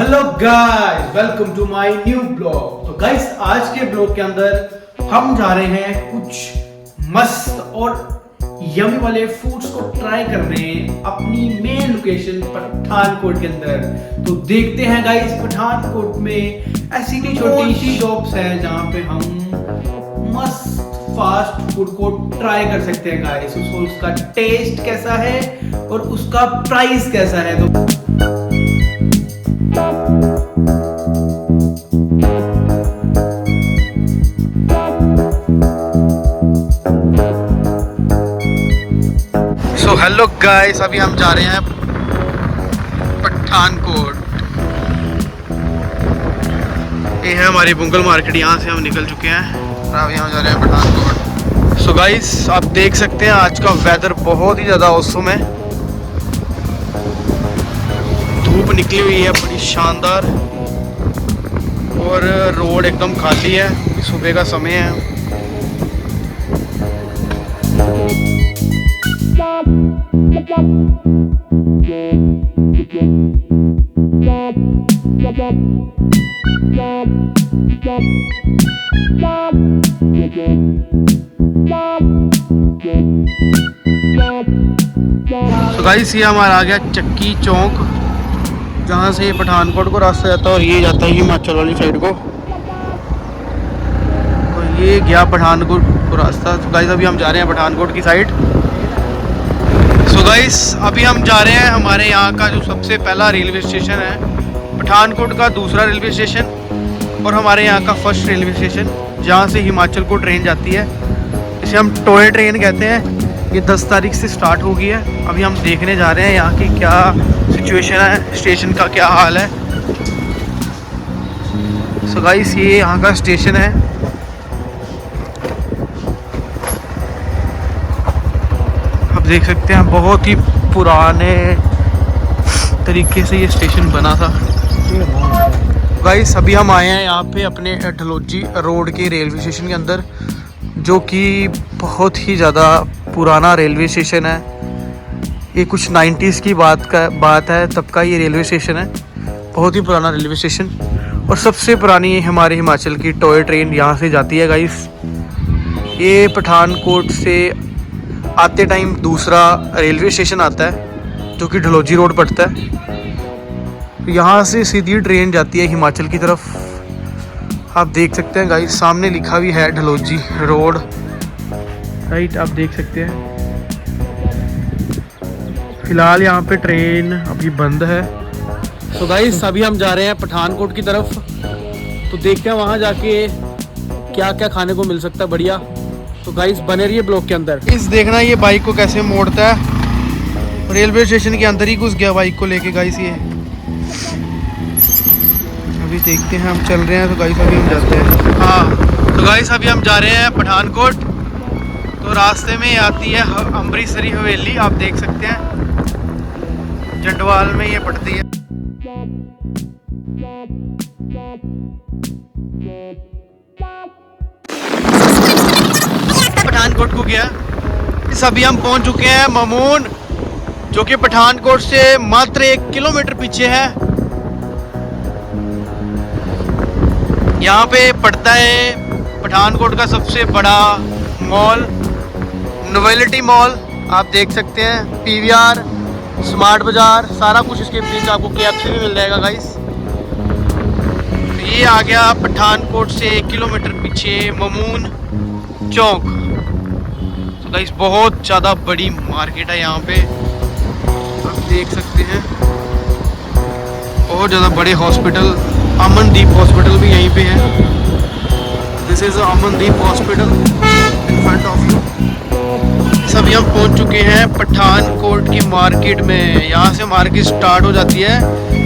Hello guys, welcome to my new blog. तो guys, आज के ब्लॉग के अंदर हम जा रहे हैं कुछ मस्त और यमी वाले फूड्स को ट्राई करने अपनी मेन लोकेशन पठानकोट के अंदर। तो देखते हैं गाइस, पठानकोट में ऐसी छोटी सी शॉप्स हैं जहाँ पे हम मस्त फास्ट फूड को ट्राई कर सकते हैं गाइस। उसका टेस्ट कैसा है और उसका प्राइस कैसा है। तो हेलो गाइस, अभी हम जा रहे हैं पठानकोट। ये है हमारी बुंगल मार्केट, यहाँ से हम निकल चुके हैं और अभी हम जा रहे हैं पठानकोट। सो गाइस, आप देख सकते हैं आज का वेदर बहुत ही ज़्यादा औसम है। धूप निकली हुई है बड़ी शानदार और रोड एकदम खाली है। सुबह का समय है। तो गाइस, ये हमारा आ गया चक्की चौक, जहाँ से ये पठानकोट को रास्ता जाता है और ये जाता है हिमाचल वाली साइड को। तो ये गया पठानकोट को रास्ता। तो गाइस, अभी हम जा रहे हैं पठानकोट की साइड। सो गाइस, अभी हम जा रहे हैं हमारे यहाँ का जो सबसे पहला रेलवे स्टेशन है, पठानकोट का दूसरा रेलवे स्टेशन और हमारे यहाँ का फर्स्ट रेलवे स्टेशन, जहाँ से हिमाचल को ट्रेन जाती है। इसे हम टॉय ट्रेन कहते हैं। ये 10 तारीख से स्टार्ट हो गई है। अभी हम देखने जा रहे हैं यहाँ की क्या सिचुएशन है, स्टेशन का क्या हाल है। सो गाइस, ये यहाँ का स्टेशन है। आप देख सकते हैं बहुत ही पुराने तरीके से ये स्टेशन बना था। गाइस, अभी हम आए हैं यहाँ पे अपने डलहौजी रोड के रेलवे स्टेशन के अंदर, जो कि बहुत ही ज़्यादा पुराना रेलवे स्टेशन है। ये कुछ 90s की बात है, तब का ये रेलवे स्टेशन है। बहुत ही पुराना रेलवे स्टेशन और सबसे पुरानी हमारे हिमाचल की टॉय ट्रेन यहाँ से जाती है गाइस। ये पठानकोट से आते टाइम दूसरा रेलवे स्टेशन आता है, जो कि डलहौजी रोड पड़ता है। यहाँ से सीधी ट्रेन जाती है हिमाचल की तरफ। आप देख सकते हैं गाइस, सामने लिखा भी है डलहौजी रोड, राइट। आप देख सकते हैं। फिलहाल यहाँ पे ट्रेन अभी बंद है। तो गाइस, अभी हम जा रहे हैं पठानकोट की तरफ। तो देखते हैं वहाँ जाके क्या क्या खाने को मिल सकता है बढ़िया। तो गाइस, बने रहिए ब्लॉग के अंदर। इस देखना ये बाइक को कैसे मोड़ता है। रेलवे स्टेशन के अंदर ही घुस गया बाइक को लेके गाइस ये। अभी देखते हैं, हम चल रहे हैं। तो गाइस, अभी हम जाते हैं। हाँ, तो गाइस, अभी हम जा रहे हैं पठानकोट। तो रास्ते में आती है अमृतसरी हवेली, आप देख सकते हैं। जंडवाल में ये पड़ती है। पठानकोट को गया। इस अभी हम पहुंच चुके हैं ममून, जो कि पठानकोट से मात्र 1 किलोमीटर पीछे है। यहाँ पे पड़ता है पठानकोट का सबसे बड़ा मॉल, नोवेलिटी मॉल। आप देख सकते हैं, पीवीआर, स्मार्ट बाजार, सारा कुछ इसके पीछे। आपको KFC भी मिल जाएगा गाइस। तो ये आ गया पठानकोट से 1 किलोमीटर पीछे ममून चौक। तो गाइस, बहुत ज़्यादा बड़ी मार्केट है यहाँ पे, आप देख सकते हैं। बहुत ज़्यादा बड़े हॉस्पिटल, अमनदीप हॉस्पिटल भी यहीं पे है। This is Amandeep hospital in front of you. सभी हम पहुंच चुके हैं पठानकोट की मार्केट में। यहाँ से मार्केट स्टार्ट हो जाती है,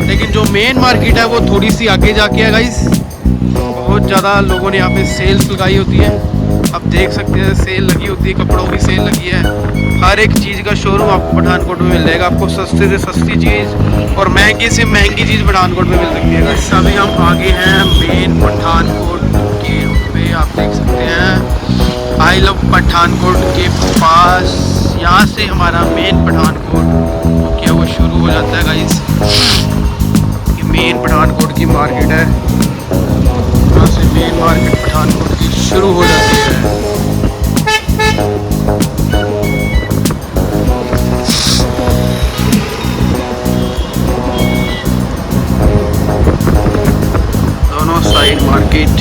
लेकिन जो मेन मार्केट है वो थोड़ी सी आगे जाके है गाइस। बहुत ज़्यादा लोगों ने यहाँ पे सेल्स लगाई होती है। आप देख सकते हैं, सेल लगी होती है, कपड़ों की सेल लगी है। हर एक चीज़ का शोरूम आपको पठानकोट में मिल जाएगा। आपको सस्ते से सस्ती चीज़ और महंगी से महंगी चीज़ पठानकोट में मिल सकती है। अभी हम आगे हैं मेन पठानकोट के पे, आप देख सकते हैं आई लव पठानकोट के पास। यहाँ से हमारा मेन पठानकोट क्या वो शुरू हो जाता है गाइस। ये मेन पठानकोट की मार्केट है। यहाँ से मेन मार्केट पठानकोट की शुरू हो जाती है। दोनों साइड मार्केट।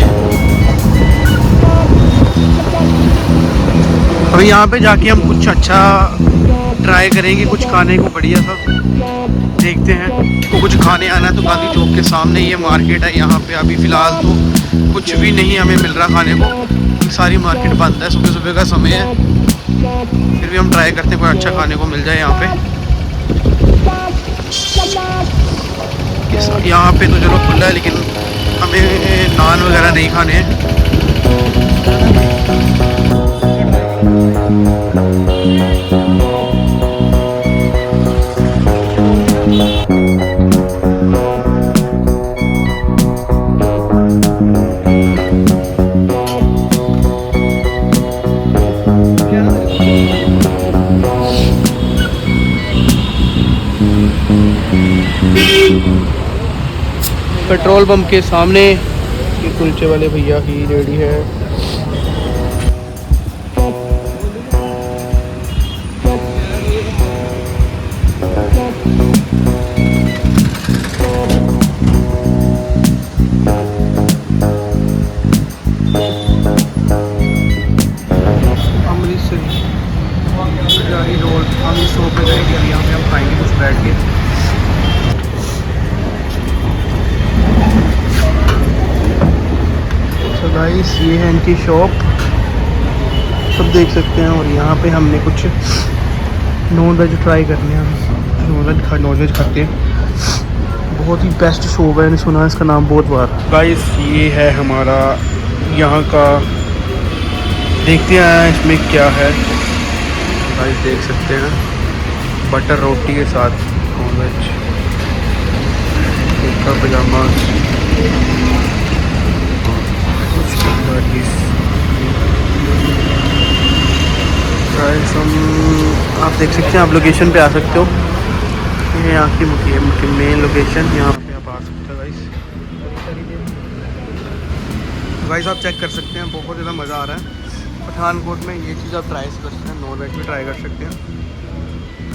अभी यहाँ पे जाके हम कुछ अच्छा ट्राई करेंगे, कुछ खाने को बढ़िया सा देखते हैं। तो कुछ खाने आना है तो गांधी चौक के सामने ये मार्केट है। यहाँ पे अभी फ़िलहाल तो कुछ भी नहीं हमें मिल रहा खाने को, सारी मार्केट बंद है, सुबह सुबह का समय है। फिर भी हम ट्राई करते हैं कोई अच्छा खाने को मिल जाए यहाँ पे। यहाँ पे तो चलो खुला है, लेकिन हमें नान वगैरह नहीं खाने हैं। पेट्रोल पंप के सामने ये कुलचे वाले भैया की रेडी है। अमृतसरी रोल हम इस शॉप पे जाएंगे, अभी यहाँ पे हम खाएंगे कुछ बैठ के। गाइस ये है इनकी शॉप, सब देख सकते हैं। और यहाँ पे हमने कुछ नॉन वेज ट्राई करने हैं। नॉन वेज खाते हैं। बहुत ही बेस्ट शॉप है, मैंने सुना है इसका नाम बहुत बार। गाइस ये है हमारा यहाँ का, देखते हैं इसमें क्या है। गाइस देख सकते हैं बटर रोटी के साथ नॉन वेज, कुर्ता पजामा, आप देख सकते हैं। आप लोकेशन पे आ सकते हो, ये यहाँ की मेन लोकेशन, यहाँ पे आप आ सकते हो गाइस। गाइस आप चेक कर सकते हैं, बहुत ज़्यादा मज़ा आ रहा है। पठानकोट में ये चीज़ आप ट्राई कर सकते हैं, नॉन वेज भी ट्राई कर सकते हैं।